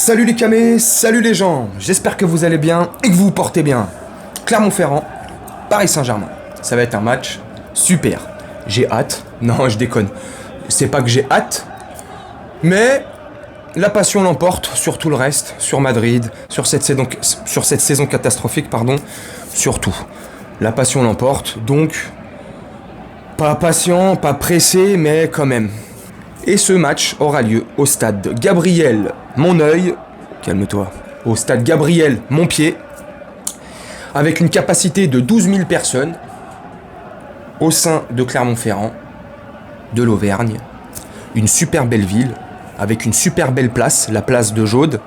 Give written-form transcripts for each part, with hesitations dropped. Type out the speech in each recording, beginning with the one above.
Salut les camés, salut les gens, j'espère que vous allez bien et que vous vous portez bien. Clermont-Ferrand, Paris Saint-Germain, ça va être un match super. J'ai hâte, non je déconne, c'est pas que j'ai hâte, mais la passion l'emporte sur tout le reste, sur Madrid, sur cette saison catastrophique, surtout. La passion l'emporte, donc pas patient, pas pressé, mais quand même. Et ce match aura lieu au stade Gabriel Monœil, calme-toi, au stade Gabriel Montpied, avec une capacité de 12 000 personnes au sein de Clermont-Ferrand, de l'Auvergne, une super belle ville, avec une super belle place, la place Jaude,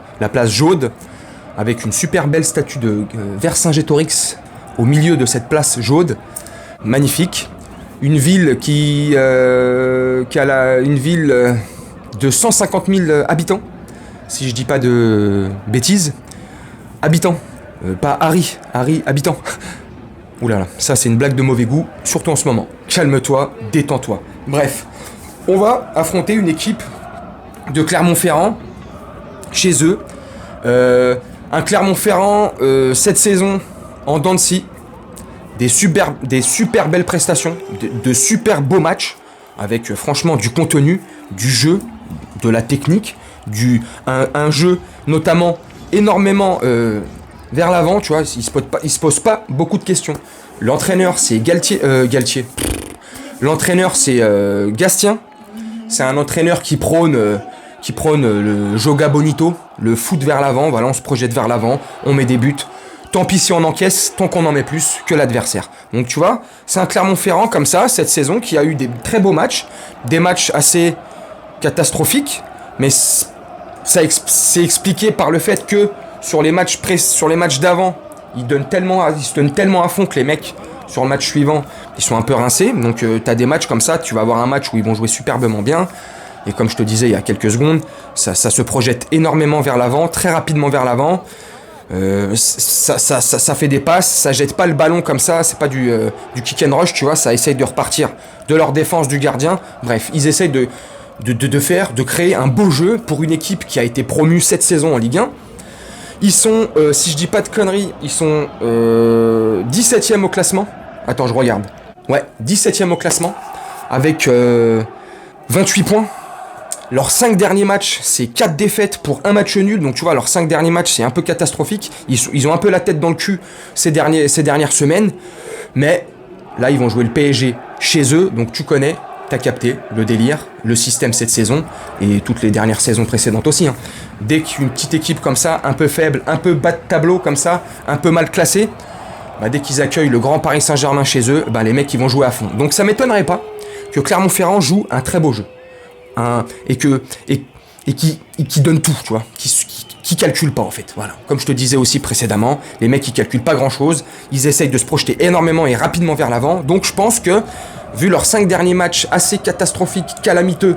avec une super belle statue de Vercingétorix au milieu de cette place Jaude, magnifique. Une ville une ville de 150 000 habitants, si je dis pas de bêtises. Habitants, pas Harry, habitants. Ouh là là, ça c'est une blague de mauvais goût, surtout en ce moment. Calme-toi, détends-toi. Bref, on va affronter une équipe de Clermont-Ferrand, chez eux. Un Clermont-Ferrand, cette saison, en dents de scie. Des super belles prestations, de super beaux matchs, avec franchement du contenu, du jeu, de la technique, un jeu notamment énormément vers l'avant, tu vois, il se pose pas beaucoup de questions. L'entraîneur c'est Galtier. L'entraîneur c'est Gastien. C'est un entraîneur qui prône le joga bonito, le foot vers l'avant, voilà, on se projette vers l'avant, on met des buts. Tant pis si on encaisse, tant qu'on en met plus que l'adversaire. Donc tu vois, c'est un Clermont-Ferrand comme ça, cette saison, qui a eu des très beaux matchs, des matchs assez catastrophiques, mais c'est expliqué par le fait que sur les matchs d'avant, ils se donnent tellement à fond que les mecs, sur le match suivant, ils sont un peu rincés. Donc t'as des matchs comme ça, tu vas avoir un match où ils vont jouer superbement bien, et comme je te disais il y a quelques secondes, ça se projette énormément vers l'avant, très rapidement vers l'avant. Ça fait des passes, ça jette pas le ballon comme ça, c'est pas du kick and rush, tu vois, ça essaye de repartir de leur défense du gardien. Bref, ils essayent de créer un beau jeu pour une équipe qui a été promue cette saison en Ligue 1. Ils sont, si je dis pas de conneries, ils sont 17e au classement. Attends, je regarde. Ouais, 17e au classement, avec 28 points. Leurs 5 derniers matchs, c'est 4 défaites pour un match nul. Donc tu vois, leurs 5 derniers matchs, c'est un peu catastrophique. Ils ont un peu la tête dans le cul ces dernières semaines. Mais là, ils vont jouer le PSG chez eux. Donc tu connais, t'as capté le délire, le système cette saison. Et toutes les dernières saisons précédentes aussi. Dès qu'une petite équipe comme ça, un peu faible, un peu bas de tableau comme ça, un peu mal classée, dès qu'ils accueillent le grand Paris Saint-Germain chez eux, les mecs, ils vont jouer à fond. Donc ça m'étonnerait pas que Clermont-Ferrand joue un très beau jeu. Et qui donne tout, tu vois, qui calcule pas en fait, voilà. Comme je te disais aussi précédemment, les mecs ils calculent pas grand chose, ils essayent de se projeter énormément et rapidement vers l'avant, donc je pense que, vu leurs 5 derniers matchs assez catastrophiques, calamiteux,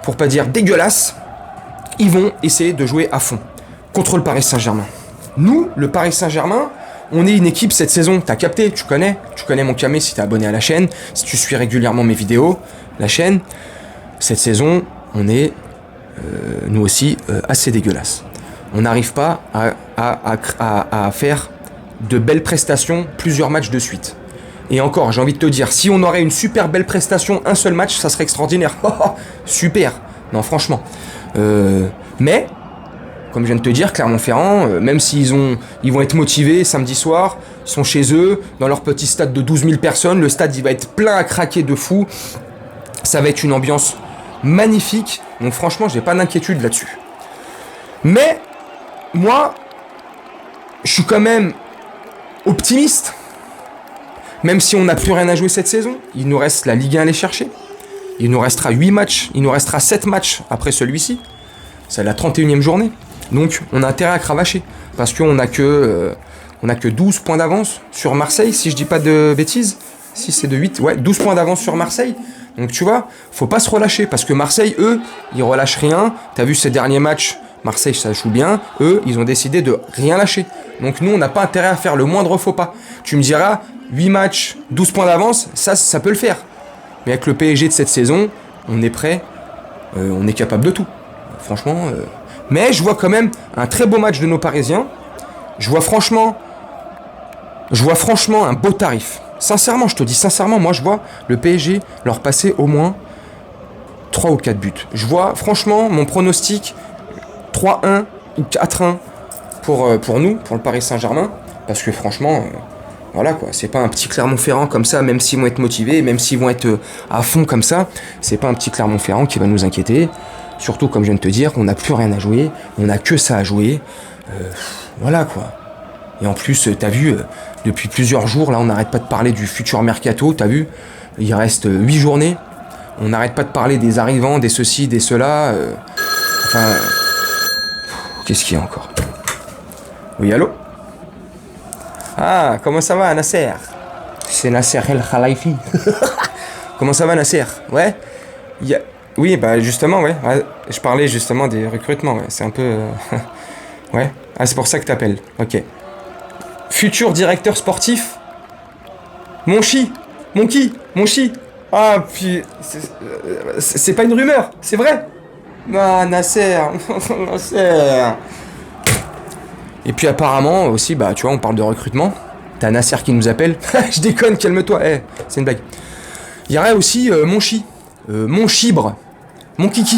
pour pas dire dégueulasses, ils vont essayer de jouer à fond, contre le Paris Saint-Germain. Nous, le Paris Saint-Germain, on est une équipe cette saison, t'as capté, tu connais mon camé si t'es abonné à la chaîne, si tu suis régulièrement mes vidéos, la chaîne. Cette saison, on est, nous aussi, assez dégueulasse. On n'arrive pas à faire de belles prestations plusieurs matchs de suite. Et encore, j'ai envie de te dire, si on aurait une super belle prestation, un seul match, ça serait extraordinaire. Super. Non, franchement. Mais, comme je viens de te dire, Clermont-Ferrand, même s'ils vont être motivés samedi soir, ils sont chez eux, dans leur petit stade de 12 000 personnes, le stade il va être plein à craquer de fou. Ça va être une ambiance magnifique, donc franchement j'ai pas d'inquiétude là-dessus. Mais moi je suis quand même optimiste, même si on n'a plus rien à jouer cette saison. Il nous reste la Ligue 1 à aller chercher, il nous restera 8 matchs, il nous restera 7 matchs après celui-ci, c'est la 31e journée, donc on a intérêt à cravacher, parce qu'on n'a que 12 points d'avance sur Marseille, si je dis pas de bêtises, si c'est de 8, ouais, 12 points d'avance sur Marseille. Donc tu vois, faut pas se relâcher, parce que Marseille, eux, ils relâchent rien. T'as vu ces derniers matchs, Marseille ça joue bien, eux, ils ont décidé de rien lâcher. Donc nous, on n'a pas intérêt à faire le moindre faux pas. Tu me diras, 8 matchs, 12 points d'avance, ça peut le faire. Mais avec le PSG de cette saison, on est prêt, on est capable de tout. Franchement, Mais je vois quand même un très beau match de nos Parisiens. Je vois franchement un beau tarif. Sincèrement, je te dis sincèrement, moi je vois le PSG leur passer au moins 3 ou 4 buts. Je vois franchement mon pronostic 3-1 ou 4-1 pour nous, pour le Paris Saint-Germain. Parce que franchement, voilà quoi, c'est pas un petit Clermont-Ferrand comme ça, même s'ils vont être motivés, même s'ils vont être à fond comme ça, c'est pas un petit Clermont-Ferrand qui va nous inquiéter. Surtout, comme je viens de te dire, on n'a plus rien à jouer, on n'a que ça à jouer. Voilà quoi. Et en plus, t'as vu, depuis plusieurs jours, là, on n'arrête pas de parler du futur mercato, t'as vu, il reste 8 journées, on n'arrête pas de parler des arrivants, des ceci, des cela. Enfin, qu'est-ce qu'il y a encore? Oui, allô? Ah, comment ça va, Nasser? C'est Nasser El Khalifi. Comment ça va, Nasser? Ouais? Oui, bah justement, ouais. Je parlais justement des recrutements, ouais. C'est un peu... ouais. Ah, c'est pour ça que t'appelles. Ok. Futur directeur sportif? Mon chi. Ah, puis... C'est pas une rumeur, c'est vrai. Ah, Nasser. Nasser. Et puis apparemment aussi, bah tu vois, on parle de recrutement. T'as Nasser qui nous appelle. Je déconne, calme-toi. C'est une blague. Il y aurait aussi mon chi. Mon chibre. Mon kiki.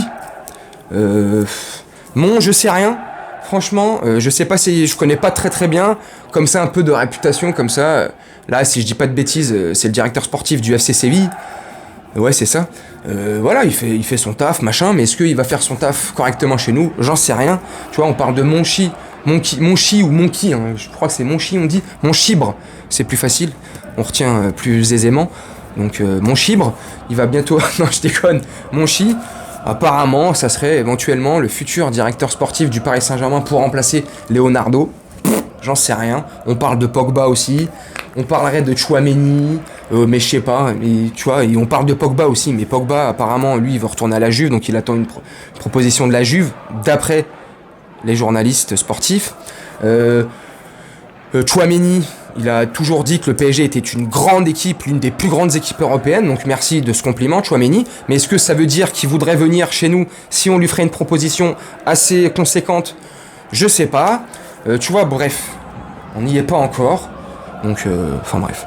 Mon je sais rien. Franchement, je sais pas si je connais pas très bien. Comme ça, un peu de réputation, comme ça. Là, si je dis pas de bêtises, c'est le directeur sportif du FC Séville. Ouais, c'est ça. Voilà, il fait son taf, machin. Mais est-ce qu'il va faire son taf correctement chez nous? J'en sais rien. Tu vois, on parle de mon chi ou mon qui, hein. Je crois que c'est mon chi, on dit. Mon chibre, c'est plus facile. On retient plus aisément. Donc, mon chibre, il va bientôt... non, je déconne. Mon chi... Apparemment, ça serait éventuellement le futur directeur sportif du Paris Saint-Germain pour remplacer Leonardo. J'en sais rien. On parle de Pogba aussi. On parlerait de Tchouaméni. Mais je sais pas. Mais, tu vois, et on parle de Pogba aussi. Mais Pogba, apparemment, lui, il veut retourner à la Juve. Donc il attend une proposition de la Juve, d'après les journalistes sportifs. Tchouaméni, il a toujours dit que le PSG était une grande équipe, l'une des plus grandes équipes européennes, donc merci de ce compliment, Tchouaméni. Mais est-ce que ça veut dire qu'il voudrait venir chez nous si on lui ferait une proposition assez conséquente? Je sais pas. Tu vois, bref, on n'y est pas encore. Donc, enfin bref.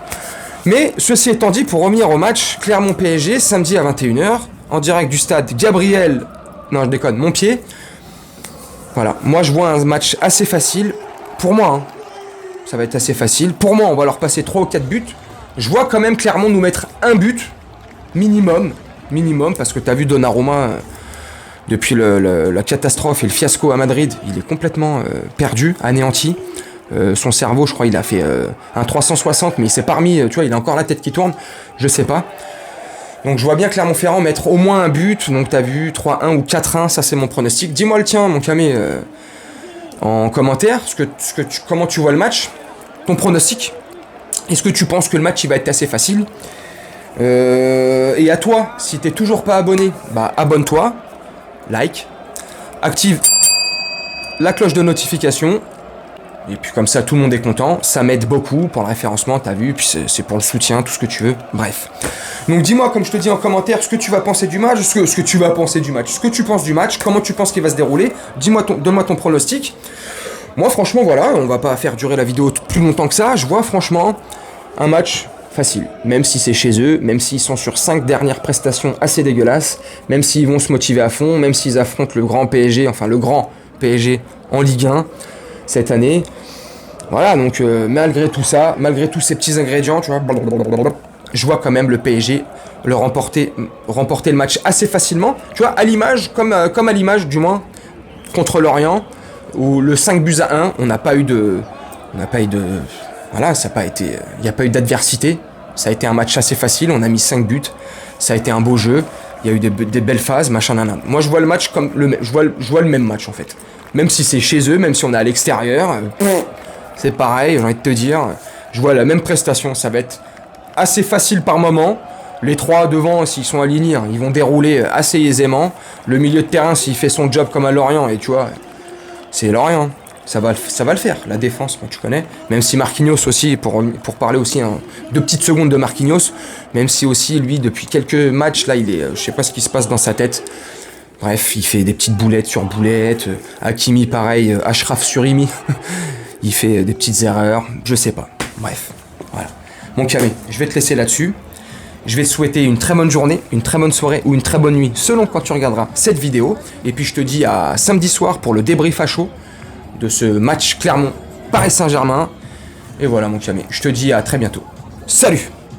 Mais ceci étant dit, pour revenir au match Clermont-PSG, samedi à 21h, en direct du stade Gabriel... Non, je déconne, Montpied. Voilà, moi je vois un match assez facile, pour moi, hein. Ça va être assez facile. Pour moi, on va leur passer 3 ou 4 buts. Je vois quand même Clermont nous mettre un but. Minimum, parce que t'as vu Donnarumma, depuis la catastrophe et le fiasco à Madrid, il est complètement perdu, anéanti. Son cerveau, je crois, il a fait un 360, mais il s'est pas remis, tu vois, il a encore la tête qui tourne. Je sais pas. Donc je vois bien Clermont-Ferrand mettre au moins un but. Donc t'as vu 3-1 ou 4-1, ça c'est mon pronostic. Dis-moi le tien, mon camé. En commentaire, comment tu vois le match, ton pronostic. Est-ce que tu penses que le match il va être assez facile? Et à toi, si t'es toujours pas abonné, bah abonne-toi, like, active la cloche de notification. Et puis comme ça tout le monde est content, ça m'aide beaucoup pour le référencement, t'as vu, puis c'est pour le soutien, tout ce que tu veux, bref. Donc dis-moi, comme je te dis en commentaire, ce que tu vas penser du match, ce que tu vas penser du match, ce que tu penses du match, comment tu penses qu'il va se dérouler, donne-moi ton pronostic. Moi franchement voilà, on va pas faire durer la vidéo plus longtemps que ça, je vois franchement un match facile, même si c'est chez eux, même s'ils sont sur 5 dernières prestations assez dégueulasses, même s'ils vont se motiver à fond, même s'ils affrontent le grand PSG, enfin le grand PSG en Ligue 1 cette année. Voilà, donc malgré tout ça, malgré tous ces petits ingrédients, tu vois, je vois quand même le PSG remporter le match assez facilement. Tu vois, à l'image, comme à l'image du moins, contre Lorient, où le 5-1, on n'a pas eu de... Voilà, ça n'a pas été... Il n'y a pas eu d'adversité. Ça a été un match assez facile, on a mis 5 buts. Ça a été un beau jeu. Il y a eu des belles phases, machin, nan. Moi, je vois le match comme... Je vois le même match, en fait. Même si c'est chez eux, même si on est à l'extérieur... C'est pareil, j'ai envie de te dire, je vois la même prestation, ça va être assez facile par moment. Les trois devant, s'ils sont alignés, hein, ils vont dérouler assez aisément. Le milieu de terrain, s'il fait son job comme à Lorient, et tu vois, c'est Lorient, ça va le faire. La défense, moi, tu connais. Même si Marquinhos aussi, pour parler aussi 2 petites secondes de Marquinhos, même si aussi lui, depuis quelques matchs, là, je sais pas ce qui se passe dans sa tête. Bref, il fait des petites boulettes sur boulettes. Hakimi, pareil, Achraf Surimi. Il fait des petites erreurs. Je sais pas. Bref, voilà. Mon Camé, je vais te laisser là-dessus. Je vais te souhaiter une très bonne journée, une très bonne soirée ou une très bonne nuit, selon quand tu regarderas cette vidéo. Et puis je te dis à samedi soir pour le débrief à chaud de ce match Clermont-Paris Saint-Germain. Et voilà mon Camé, je te dis à très bientôt. Salut!